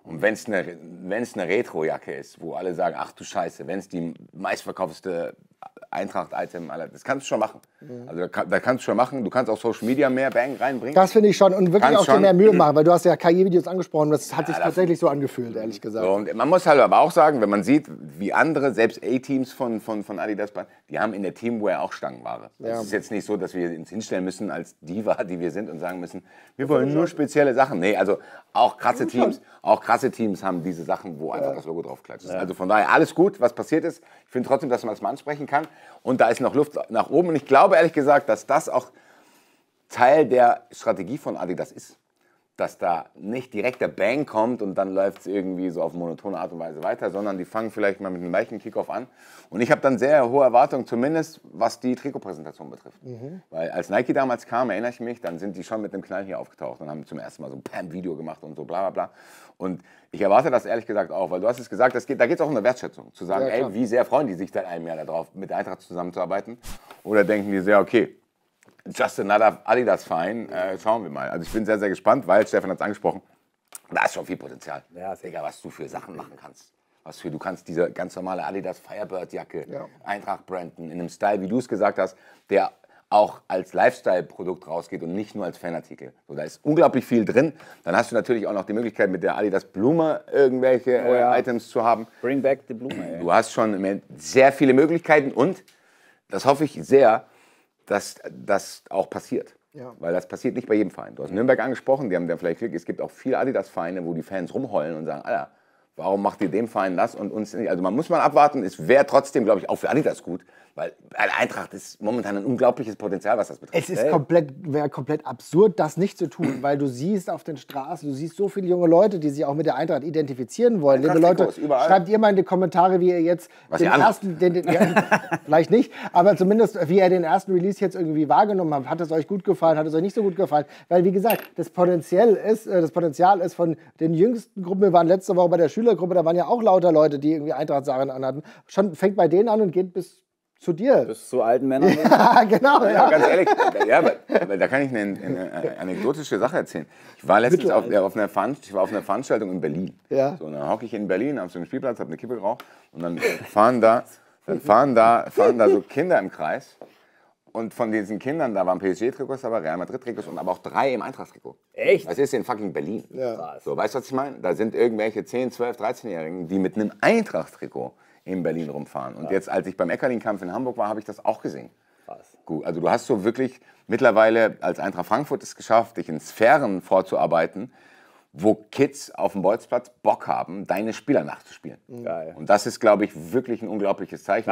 Und wenn es eine Retro-Jacke ist, wo alle sagen, ach du Scheiße, wenn es die meistverkaufte Eintracht-Item, das kannst du schon machen. Also da kannst du schon machen. Du kannst auch Social Media mehr Bang reinbringen. Das finde ich schon und wirklich auch dir mehr Mühe machen, weil du hast ja KI-Videos angesprochen, das hat sich tatsächlich so angefühlt, ehrlich gesagt. So, und man muss halt aber auch sagen, wenn man sieht, wie andere, selbst A-Teams von Adidas, die haben in der Teamwear auch Stangenware. Es ist jetzt nicht so, dass wir uns hinstellen müssen als Diva, die wir sind und sagen müssen, wir wollen nur spezielle Sachen. Nee, also auch krasse Teams haben diese Sachen, wo einfach das Logo drauf klatscht. Also von daher alles gut, was passiert ist. Ich finde trotzdem, dass man das mal ansprechen kann. Und da ist noch Luft nach oben. Und ich glaube ehrlich gesagt, dass das auch Teil der Strategie von Adidas ist. Dass da nicht direkt der Bang kommt und dann läuft es irgendwie so auf monotone Art und Weise weiter, sondern die fangen vielleicht mal mit einem leichten Kickoff an. Und ich habe dann sehr hohe Erwartungen, zumindest was die Trikotpräsentation betrifft. Weil als Nike damals kam, erinnere ich mich, dann sind die schon mit einem Knall hier aufgetaucht und haben zum ersten Mal so ein Pam-Video gemacht und so bla bla bla. Und ich erwarte das ehrlich gesagt auch, weil du hast es gesagt, da geht es auch um eine Wertschätzung. Zu sagen, ey, wie sehr freuen die sich seit einem Jahr darauf, mit der Eintracht zusammenzuarbeiten? Oder denken die sehr, okay, just another Adidas-Verein, schauen wir mal. Also ich bin sehr, sehr gespannt, weil, Stefan hat es angesprochen, da ist schon viel Potenzial. Ja, Digga, was du für Sachen machen kannst. Du kannst diese ganz normale Adidas Firebird-Jacke, Eintracht branden, in einem Style, wie du es gesagt hast, der auch als Lifestyle-Produkt rausgeht und nicht nur als Fanartikel. So, da ist unglaublich viel drin. Dann hast du natürlich auch noch die Möglichkeit, mit der Adidas Blume irgendwelche Items zu haben. Bring back the Blume, ey. Du hast schon sehr viele Möglichkeiten und, das hoffe ich sehr, dass das auch passiert. Ja. Weil das passiert nicht bei jedem Verein. Du hast Nürnberg angesprochen, die haben dann vielleicht Glück. Es gibt auch viele Adidas-Vereine, wo die Fans rumheulen und sagen, Alter, warum macht ihr dem Verein das und uns nicht? Also man muss mal abwarten. Es wäre trotzdem, glaube ich, auch für Adidas gut, weil Eintracht ist momentan ein unglaubliches Potenzial, was das betrifft. Es ist wäre komplett absurd, das nicht zu tun, weil du siehst auf den Straßen, du siehst so viele junge Leute, die sich auch mit der Eintracht identifizieren wollen. Liebe Leute, schreibt ihr mal in die Kommentare, wie ihr jetzt vielleicht nicht, aber zumindest wie ihr den ersten Release jetzt irgendwie wahrgenommen habt. Hat es euch gut gefallen, hat es euch nicht so gut gefallen? Weil wie gesagt, das Potenzial ist von den jüngsten Gruppen, wir waren letzte Woche bei der Schülergruppe, da waren ja auch lauter Leute, die irgendwie Eintracht-Sachen anhatten. Schon fängt bei denen an und geht bis zu dir. Bis zu alten Männern. Ja, genau. Ja, ganz ehrlich, da kann ich eine anekdotische Sache erzählen. Ich war letztens auf einer Veranstaltung in Berlin. Ja. So, dann hocke ich in Berlin auf so einem Spielplatz, habe eine Kippe geraucht und dann fahren da so Kinder im Kreis. Und von diesen Kindern, da waren PSG-Trikots, da war Real Madrid-Trikots und aber auch 3 im Eintracht-Trikot. Echt? Das ist in fucking Berlin. Ja. So, weißt du, was ich meine? Da sind irgendwelche 10, 12, 13-Jährigen, die mit einem Eintracht-Trikot in Berlin rumfahren. Und jetzt, als ich beim Eckerlin-Kampf in Hamburg war, habe ich das auch gesehen. Krass. Gut, also du hast so wirklich mittlerweile als Eintracht Frankfurt es geschafft, dich in Sphären vorzuarbeiten, wo Kids auf dem Bolzplatz Bock haben, deine Spieler nachzuspielen. Geil. Und das ist, glaube ich, wirklich ein unglaubliches Zeichen.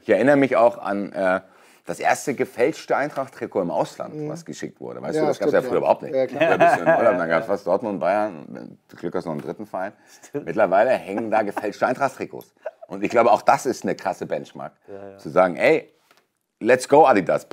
Ich erinnere mich auch an das erste gefälschte Eintracht-Trikot im Ausland, was geschickt wurde. Weißt du, das gab es ja früher überhaupt nicht. Ja, klar. Dann gab es was Dortmund, Bayern, du Glück hast noch einen dritten Verein. Mittlerweile hängen da gefälschte Eintracht-Trikots. Und ich glaube, auch das ist eine krasse Benchmark. Zu sagen, ey, let's go Adidas,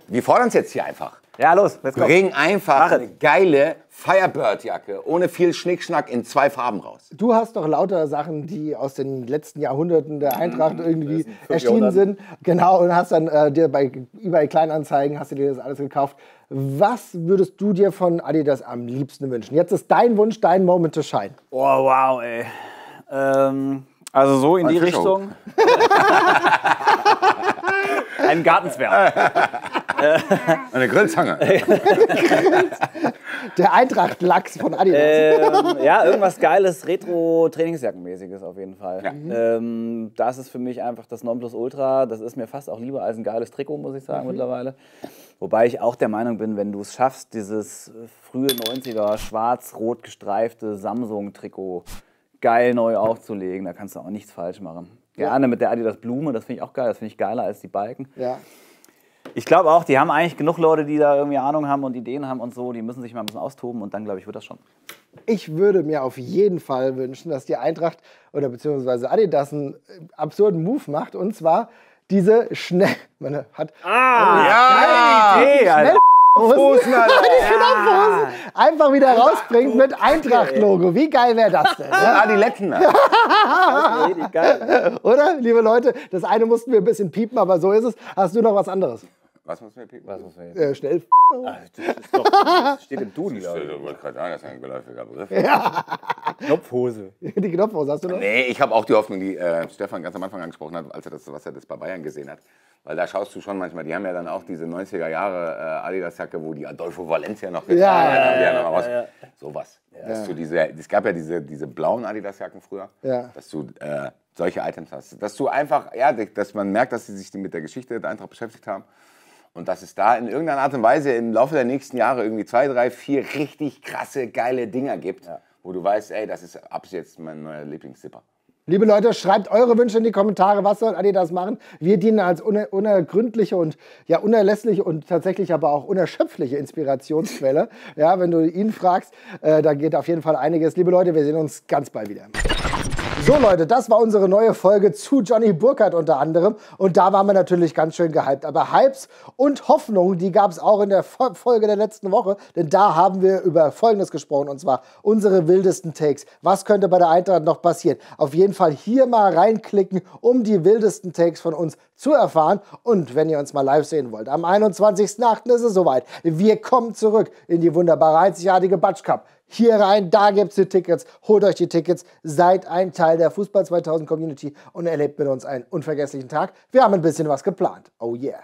wir fordern es jetzt hier einfach. Ja, los, let's go. Bring einfach eine geile Firebird-Jacke ohne viel Schnickschnack in 2 Farben raus. Du hast doch lauter Sachen, die aus den letzten Jahrhunderten der Eintracht irgendwie erschienen sind. Genau, und hast dann dir bei eBay Kleinanzeigen, hast du dir das alles gekauft. Was würdest du dir von Adidas am liebsten wünschen? Jetzt ist dein Wunsch, dein Moment to shine. Oh, wow, ey. Also so in die Richtung. Ein Gartenzwerg. Eine Grillzange. Der Eintracht-Lachs von Adidas. Ja, irgendwas Geiles, Retro-Trainingsjackenmäßiges auf jeden Fall. Ja. Das ist für mich einfach das Nonplusultra. Das ist mir fast auch lieber als ein geiles Trikot, muss ich sagen, mittlerweile. Wobei ich auch der Meinung bin, wenn du es schaffst, dieses frühe 90er schwarz-rot gestreifte Samsung-Trikot geil neu aufzulegen, da kannst du auch nichts falsch machen. Gerne mit der Adidas Blume, das finde ich auch geil, das finde ich geiler als die Balken. Ja. Ich glaube auch, die haben eigentlich genug Leute, die da irgendwie Ahnung haben und Ideen haben und so, die müssen sich mal ein bisschen austoben und dann, glaube ich, wird das schon. Ich würde mir auf jeden Fall wünschen, dass die Eintracht oder beziehungsweise Adidas einen absurden Move macht und zwar diese schnell... Man hat... Idee, Alter. Knopfhosen. Einfach wieder rausbringt mit Eintracht-Logo. Wie geil wäre das denn? Ja? Adiletten. Richtig geil. Oder, liebe Leute? Das eine mussten wir ein bisschen piepen, aber so ist es. Hast du noch was anderes? Was muss man piepen? Schnell. Das steht im Duden, glaube ich. Ich wollte gerade sagen, das ist ein geläufiger Begriff. Ja. Knopfhose. Die Knopfhose hast du noch? Nee, ich habe auch die Hoffnung, die Stefan ganz am Anfang angesprochen hat, was er das bei Bayern gesehen hat. Weil da schaust du schon manchmal, die haben ja dann auch diese 90er Jahre Adidas-Jacke, wo die Adolfo Valencia noch getragen haben. Sowas. Ja. Es gab ja diese blauen Adidas-Jacken früher, dass du solche Items hast. Dass du einfach, dass man merkt, dass sie sich mit der Geschichte der Eintracht beschäftigt haben. Und dass es da in irgendeiner Art und Weise im Laufe der nächsten Jahre irgendwie 2, 3, 4 richtig krasse, geile Dinger gibt, wo du weißt, ey, das ist ab jetzt mein neuer Lieblingszipper. Liebe Leute, schreibt eure Wünsche in die Kommentare. Was soll Adidas machen? Wir dienen als unergründliche und ja, unerlässliche und tatsächlich aber auch unerschöpfliche Inspirationsquelle. Ja, wenn du ihn fragst, da geht auf jeden Fall einiges. Liebe Leute, wir sehen uns ganz bald wieder. So Leute, das war unsere neue Folge zu Johnny Burkhardt unter anderem. Und da waren wir natürlich ganz schön gehypt. Aber Hypes und Hoffnungen, die gab es auch in der Folge der letzten Woche. Denn da haben wir über Folgendes gesprochen. Und zwar unsere wildesten Takes. Was könnte bei der Eintracht noch passieren? Auf jeden Fall hier mal reinklicken, um die wildesten Takes von uns zu erfahren. Und wenn ihr uns mal live sehen wollt, am 21.08. ist es soweit. Wir kommen zurück in die wunderbare, einzigartige Batsch Cup. Hier rein, da gibt es die Tickets. Holt euch die Tickets, seid ein Teil der Fußball 2000 Community und erlebt mit uns einen unvergesslichen Tag. Wir haben ein bisschen was geplant. Oh yeah.